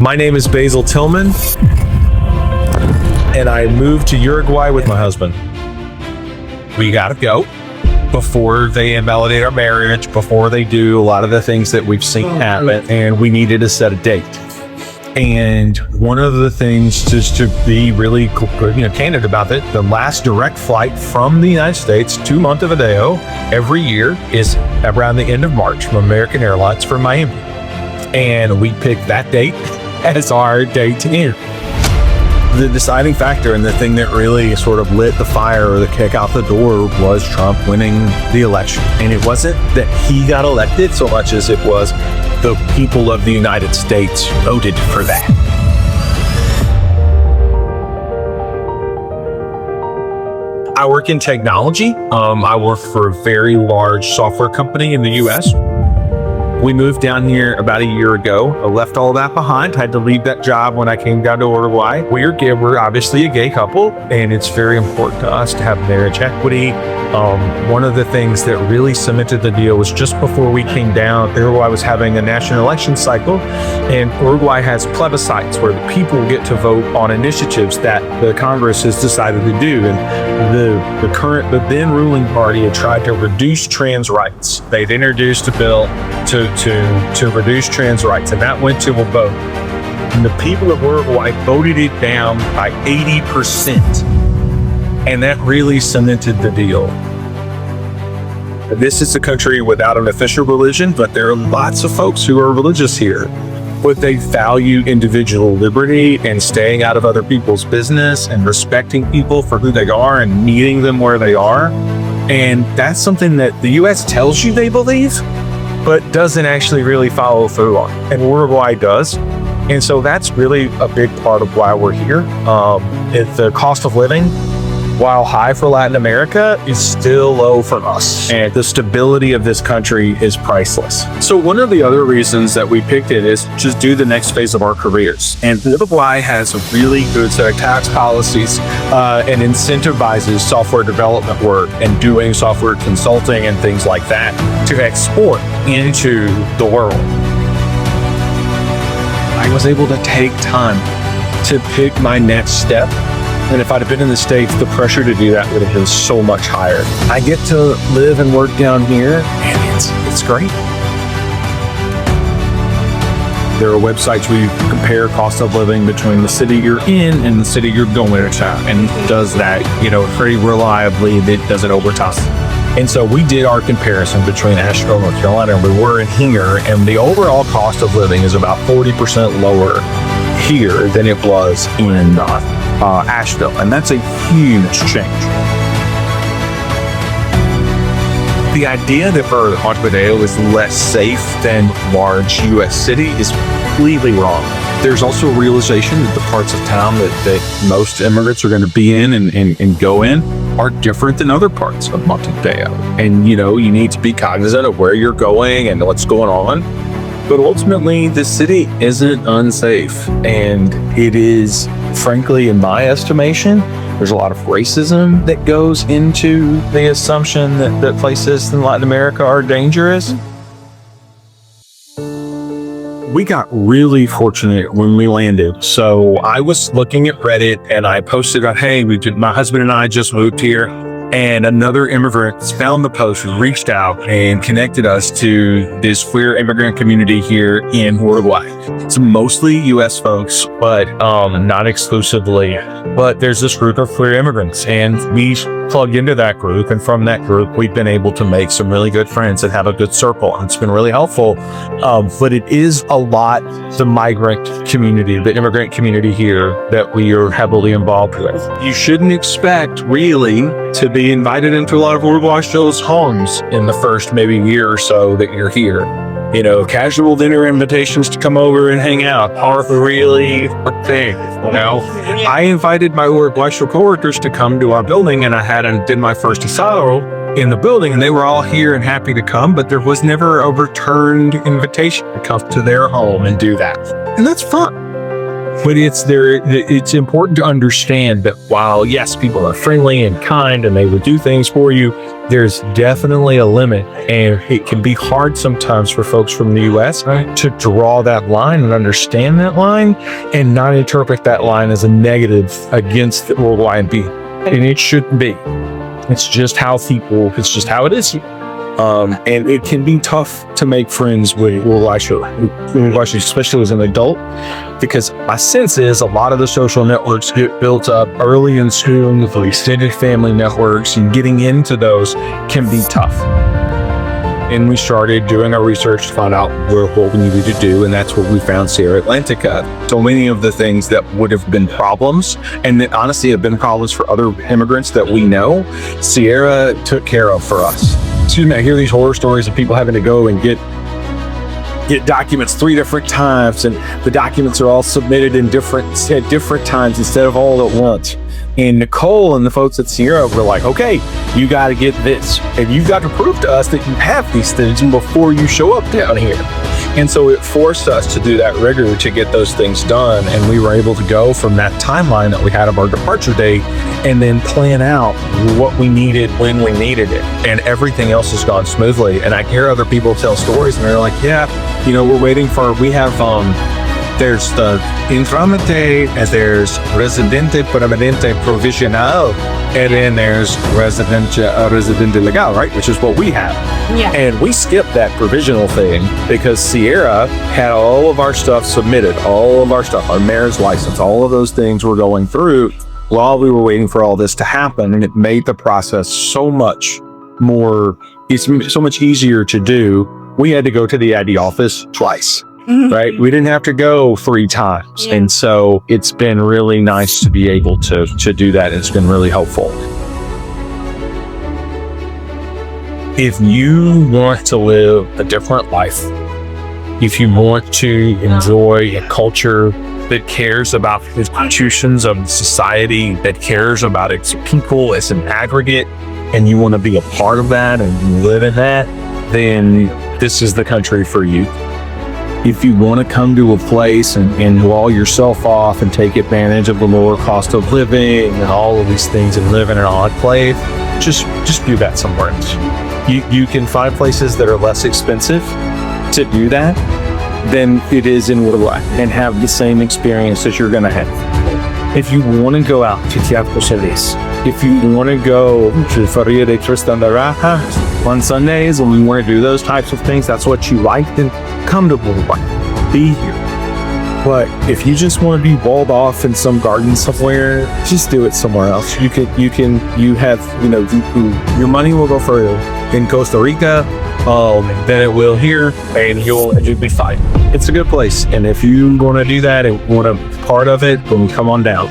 My name is Basil Tillman, and I moved to Uruguay with my husband. We gotta go before they invalidate our marriage, before they do a lot of the things that we've seen happen, and we needed to set a date. And one of the things, just to be really candid about it, the last direct flight from the United States to Montevideo every year is around the end of March from American Airlines for Miami. And we picked that date as our date to enter. The deciding factor and the thing that really sort of lit the fire or the kick out the door was Trump winning the election. And it wasn't that he got elected so much as it was the people of the United States voted for that. I work in technology. I work for a very large software company in the US. We moved down here about a year ago. I left all that behind. Had to leave that job when I came down to Uruguay. We're obviously a gay couple, and it's very important to us to have marriage equity. One of the things that really cemented the deal was just before we came down, Uruguay was having a national election cycle, and Uruguay has plebiscites where the people get to vote on initiatives that the Congress has decided to do. And the then ruling party had tried to reduce trans rights. They'd introduced a bill to reduce trans rights, and that went to a vote. And the people of Uruguay voted it down by 80%. And that really cemented the deal. This is a country without an official religion, but there are lots of folks who are religious here. But they value individual liberty and staying out of other people's business and respecting people for who they are and meeting them where they are. And that's something that the US tells you they believe, but doesn't actually really follow through on. And Uruguay does. And so that's really a big part of why we're here. The cost of living, while high for Latin America, is still low for us. And the stability of this country is priceless. So one of the other reasons that we picked it is just do the next phase of our careers. And Uruguay has a really good set of tax policies and incentivizes software development work and doing software consulting and things like that to export into the world. I was able to take time to pick my next step. And if I'd have been in the States, the pressure to do that would have been so much higher. I get to live and work down here, and it's great. There are websites where you compare cost of living between the city you're in and the city you're going to, and it does that, pretty reliably. It does it over time. And so we did our comparison between Asheville, North Carolina, and we were in here, and the overall cost of living is about 40% lower here than it was in Asheville, and that's a huge change. The idea that Montevideo is less safe than large U.S. city is completely wrong. There's also a realization that the parts of town that most immigrants are going to be in and go in are different than other parts of Montevideo. And, you need to be cognizant of where you're going and what's going on. But ultimately, the city isn't unsafe. And it is, frankly, in my estimation, there's a lot of racism that goes into the assumption that places in Latin America are dangerous. We got really fortunate when we landed. So I was looking at Reddit and I posted out, hey, my husband and I just moved here. And another immigrant found the post and reached out and connected us to this queer immigrant community here in Uruguay. It's mostly U.S. folks, but not exclusively. But there's this group of queer immigrants, and we plugged into that group. And from that group, we've been able to make some really good friends and have a good circle. And it's been really helpful. But it is a lot the migrant community, the immigrant community here that we are heavily involved with. You shouldn't expect really to be invited into a lot of Uruguay's homes in the first maybe year or so that you're here. Casual dinner invitations to come over and hang out aren't really a thing. I invited my Uruguayan coworkers to come to our building, and I did my first asado in the building, and they were all here and happy to come, but there was never a returned invitation to come to their home and do that. And that's fun. But it's important to understand that while, yes, people are friendly and kind and they would do things for you, there's definitely a limit. And it can be hard sometimes for folks from the US to draw that line and understand that line and not interpret that line as a negative against the Uruguayan people. And it shouldn't be. It's just how it is here. And it can be tough to make friends with Uruguay, especially as an adult, because my sense is a lot of the social networks get built up early in school, the extended family networks, and getting into those can be tough. And we started doing our research to find out what we needed to do, and that's what we found Sierra Atlantica. So many of the things that would have been problems, and that honestly have been problems for other immigrants that we know, Sierra took care of for us. Excuse me, I hear these horror stories of people having to go and get documents 3 different times, and the documents are all submitted at different times instead of all at once. And Nicole and the folks at Sierra were like, okay, you got to get this, and you've got to prove to us that you have these things before you show up down here. And so it forced us to do that rigor to get those things done. And we were able to go from that timeline that we had of our departure date and then plan out what we needed when we needed it. And everything else has gone smoothly. And I hear other people tell stories and they're like, yeah, we're waiting for, there's the intramite, and there's residente permanente provisional, and then there's residente legal, right? Which is what we have. Yeah. And we skipped that provisional thing because Sierra had all of our stuff submitted, all of our stuff, our mayor's license, all of those things were going through while we were waiting for all this to happen. And it made the process so much easier to do. We had to go to the ID office twice. Right? We didn't have to go 3 times. Yeah. And so it's been really nice to be able to do that. It's been really helpful. If you want to live a different life, if you want to enjoy a culture that cares about the institutions of society, that cares about its people as an aggregate, and you want to be a part of that and live in that, then this is the country for you. If you want to come to a place and wall yourself off and take advantage of the lower cost of living and all of these things and live in an enclave, just do that somewhere else. You can find places that are less expensive to do that than it is in Uruguay and have the same experience that you're going to have. If you want to go out to Teatro Celis, if you want to go to Feria de Tristan de Raja on Sundays and you want to do those types of things, that's what you like, then come to Uruguay. Be here. But if you just want to be walled off in some garden somewhere, just do it somewhere else. Your money will go further in Costa Rica than it will here, and you'll be fine. It's a good place. And if you want to do that and want to be part of it, then come on down.